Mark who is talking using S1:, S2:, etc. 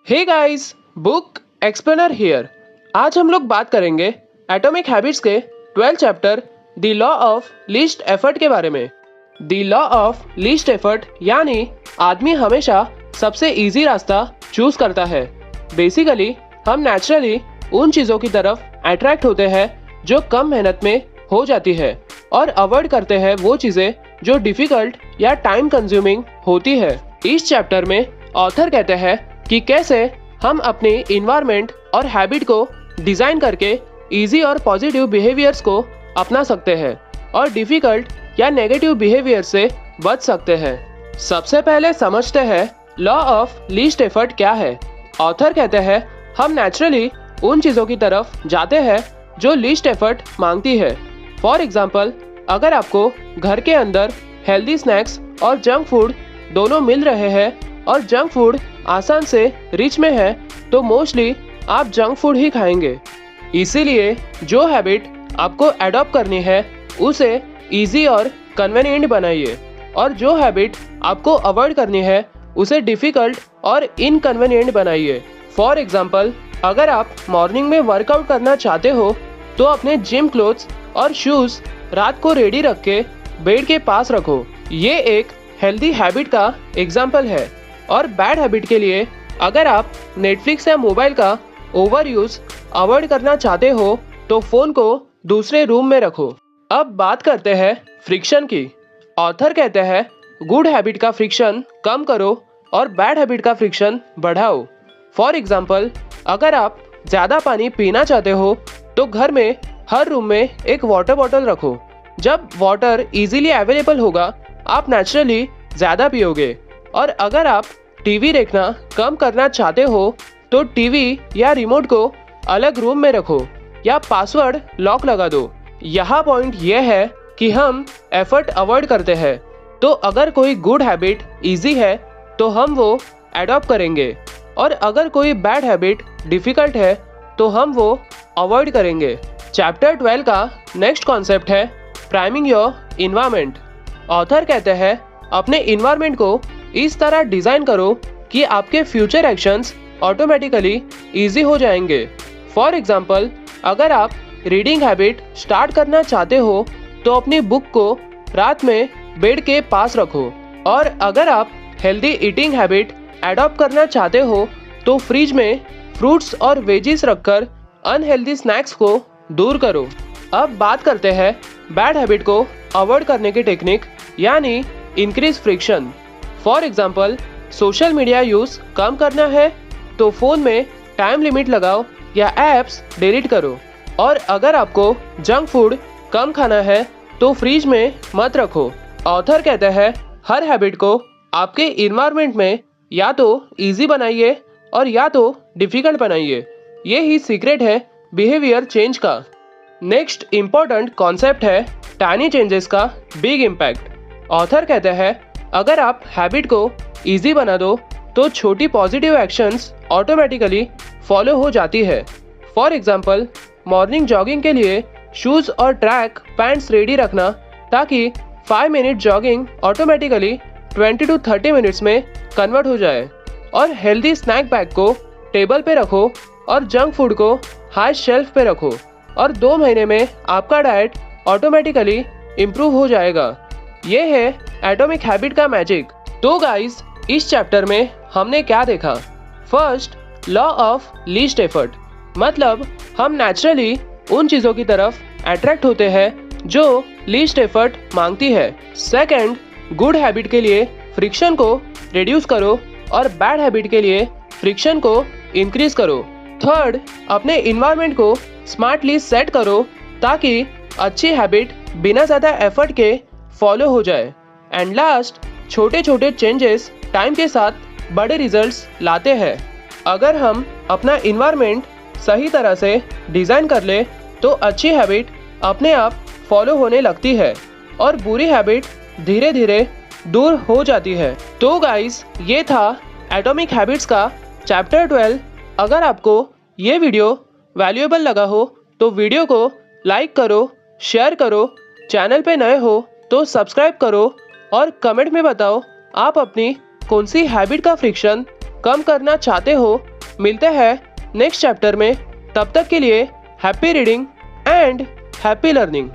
S1: Hey guys, book explainer here. आज हम लोग बात करेंगे एटॉमिक हैबिट्स के 12 chapter the law of least effort के बारे में। The law of least effort यानी आदमी हमेशा सबसे इजी रास्ता चूज करता है। बेसिकली हम नेचुरली उन चीज़ों की तरफ अट्रैक्ट होते हैं जो कम मेहनत में हो जाती है और अवॉइड करते हैं वो चीज़ें जो डिफिकल्ट या टाइम कंज्यूमिंग होती है। इस चैप्टर में ऑथर कहते हैं कि कैसे हम अपने इन्वायरमेंट और हैबिट को डिज़ाइन करके इजी और पॉजिटिव बिहेवियर्स को अपना सकते हैं और डिफ़िकल्ट या नेगेटिव बिहेवियर से बच सकते हैं। सबसे पहले समझते हैं लॉ ऑफ लीस्ट एफर्ट क्या है। ऑथर कहते हैं हम नेचुरली उन चीज़ों की तरफ जाते हैं जो लीस्ट एफर्ट मांगती है। फॉर एग्जाम्पल, अगर आपको घर के अंदर हेल्दी स्नैक्स और जंक फूड दोनों मिल रहे हैं और जंक फूड आसान से रिच में है तो मोस्टली आप जंक फूड ही खाएंगे। इसीलिए जो हैबिट आपको एडॉप्ट करनी है उसे इजी और कन्वीनियंट बनाइए और जो हैबिट आपको अवॉइड करनी है उसे डिफ़िकल्ट और इनकन्वीनियंट बनाइए। फॉर एग्जाम्पल, अगर आप मॉर्निंग में वर्कआउट करना चाहते हो तो अपने जिम क्लोथ्स और शूज़ रात को रेडी रख के बेड के पास रखो। ये एक हेल्दी हैबिट का एग्जाम्पल है। और बैड हैबिट के लिए, अगर आप नेटफ्लिक्स या मोबाइल का ओवर यूज़ अवॉइड करना चाहते हो तो फ़ोन को दूसरे रूम में रखो। अब बात करते हैं फ्रिक्शन की। ऑथर कहते हैं गुड हैबिट का फ्रिक्शन कम करो और बैड हैबिट का फ्रिक्शन बढ़ाओ। फॉर एग्जाम्पल, अगर आप ज़्यादा पानी पीना चाहते हो तो घर में हर रूम में एक वाटर बॉटल रखो। जब वाटर इजीली अवेलेबल होगा आप नेचुरली ज़्यादा पियोगे। और अगर आप टीवी देखना कम करना चाहते हो तो टीवी या रिमोट को अलग रूम में रखो या पासवर्ड लॉक लगा दो। यहाँ पॉइंट ये है कि हम एफर्ट अवॉइड करते हैं, तो अगर कोई गुड हैबिट इजी है तो हम वो एडॉप्ट करेंगे और अगर कोई बैड हैबिट डिफ़िकल्ट है तो हम वो अवॉइड करेंगे। चैप्टर 12 का नेक्स्ट कॉन्सेप्ट है प्राइमिंग योर इन्वायरमेंट। ऑथर कहते हैं अपने इन्वायरमेंट को इस तरह डिज़ाइन करो कि आपके फ्यूचर एक्शंस ऑटोमेटिकली इजी हो जाएंगे। फॉर एग्जांपल, अगर आप रीडिंग हैबिट स्टार्ट करना चाहते हो तो अपनी बुक को रात में बेड के पास रखो। और अगर आप हेल्दी ईटिंग हैबिट एडॉप्ट करना चाहते हो तो फ्रिज में फ्रूट्स और वेजीज रखकर अनहेल्दी स्नैक्स को दूर करो। अब बात करते हैं बैड हैबिट को अवॉइड करने की टेक्निक यानी increase friction. For example, social media use कम करना है तो फ़ोन में टाइम लिमिट लगाओ या ऐप्स डिलीट करो। और अगर आपको जंक फूड कम खाना है तो फ्रिज में मत रखो। ऑथर कहते हैं हर हैबिट को आपके इन्वायरमेंट में या तो इजी बनाइए और या तो डिफ़िकल्ट बनाइए। ये ही सीक्रेट है बिहेवियर चेंज का। नेक्स्ट इम्पॉर्टेंट कॉन्सेप्ट है टाइनी चेंजेस का बिग इम्पैक्ट। ऑथर कहते हैं अगर आप हैबिट को इजी बना दो तो छोटी पॉजिटिव एक्शंस ऑटोमेटिकली फॉलो हो जाती है। फॉर एग्जांपल, मॉर्निंग जॉगिंग के लिए शूज़ और ट्रैक पैंट्स रेडी रखना ताकि 5 minute jogging automatically 20 to 30 minutes में कन्वर्ट हो जाए। और हेल्दी स्नैक बैग को टेबल पे रखो और जंक फूड को हाई शेल्फ पे रखो और 2 महीने में आपका डाइट ऑटोमेटिकली इम्प्रूव हो जाएगा। ये है एटॉमिक हैबिट का मैजिक। तो गाइस, इस चैप्टर में हमने क्या देखा? First, law of least effort, मतलब हम नेचुरली उन चीज़ों की तरफ अट्रैक्ट होते हैं जो लीस्ट एफर्ट मांगती है। सेकंड, गुड हैबिट के लिए फ्रिक्शन को रिड्यूस करो और बैड हैबिट के लिए फ्रिक्शन को इंक्रीज करो। थर्ड, अपने इन्वायरमेंट को स्मार्टली सेट करो ताकि अच्छी हैबिट बिना ज़्यादा एफर्ट के फॉलो हो जाए। एंड लास्ट, छोटे छोटे चेंजेस टाइम के साथ बड़े रिजल्ट्स लाते हैं। अगर हम अपना इन्वायरमेंट सही तरह से डिज़ाइन कर ले तो अच्छी हैबिट अपने आप फॉलो होने लगती है और बुरी हैबिट धीरे धीरे दूर हो जाती है। तो गाइस, ये था एटॉमिक हैबिट्स का चैप्टर 12। अगर आपको ये वीडियो वैल्यूएबल लगा हो तो वीडियो को लाइक करो, शेयर करो, चैनल पे नए हो तो सब्सक्राइब करो और कमेंट में बताओ आप अपनी कौन सी हैबिट का फ्रिक्शन कम करना चाहते हो मिलते हैं नेक्स्ट चैप्टर में। तब तक के लिए happy reading and happy learning.